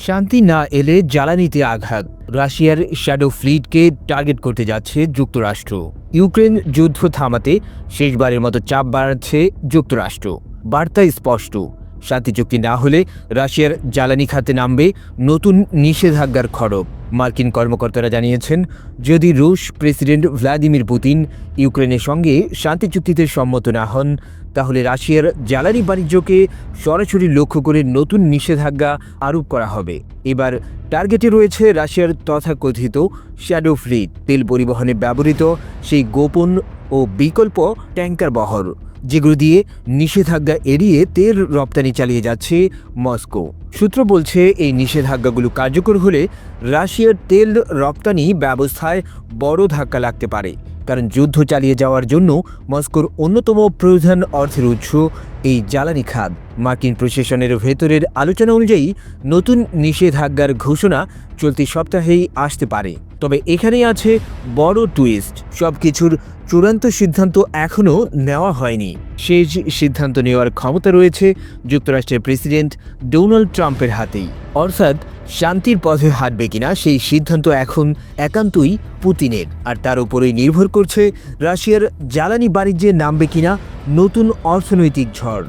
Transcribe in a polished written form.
শান্তি না এলে জ্বালানিতে আঘাত। রাশিয়ার শ্যাডো ফ্লিটকে টার্গেট করতে যাচ্ছে যুক্তরাষ্ট্র। ইউক্রেন যুদ্ধ থামাতে শেষবারের মতো চাপ বাড়াচ্ছে যুক্তরাষ্ট্র। বার্তা স্পষ্ট, শান্তি চুক্তি না হলে রাশিয়ার জ্বালানি খাতে নামবে নতুন নিষেধাজ্ঞার খড়গ। মার্কিন কর্মকর্তারা জানিয়েছেন, যদি রুশ প্রেসিডেন্ট ভ্লাদিমির পুতিন ইউক্রেনের সঙ্গে শান্তি চুক্তিতে সম্মত না হন, তাহলে রাশিয়ার জ্বালানি বাণিজ্যকে সরাসরি লক্ষ্য করে নতুন নিষেধাজ্ঞা আরোপ করা হবে। এবার টার্গেটে রয়েছে রাশিয়ার তথাকথিত শ্যাডো ফ্লিট, তেল পরিবহনে ব্যবহৃত সেই গোপন ও বিকল্প ট্যাঙ্কার বহর, যেগুলো দিয়ে নিষেধাজ্ঞা এড়িয়ে তেল রপ্তানি চালিয়ে যাচ্ছে মস্কো। সূত্র বলছে, এই নিষেধাজ্ঞাগুলো কার্যকর হলে রাশিয়ার তেল রপ্তানি ব্যবস্থায় বড় ধাক্কা লাগতে পারে, কারণ যুদ্ধ চালিয়ে যাওয়ার জন্য মস্কোর অন্যতম প্রধান অর্থের উৎস এই জ্বালানি খাত। মার্কিন প্রশাসনের ভেতরের আলোচনা অনুযায়ী নতুন নিষেধাজ্ঞার ঘোষণা চলতি সপ্তাহেই আসতে পারে। তবে এখানেই আছে বড় টুইস্ট, সবকিছুর চূড়ান্ত সিদ্ধান্ত এখনও নেওয়া হয়নি। শেষ সিদ্ধান্ত নেওয়ার ক্ষমতা রয়েছে যুক্তরাষ্ট্রের প্রেসিডেন্ট ডোনাল্ড ট্রাম্পের হাতেই। অর্থাৎ শান্তির পথে হাঁটবে কিনা সেই সিদ্ধান্ত এখন একান্তই পুতিনের, আর তার উপরেই নির্ভর করছে রাশিয়ার জ্বালানি বাণিজ্যে নামবে কিনা নতুন অর্থনৈতিক ঝড়।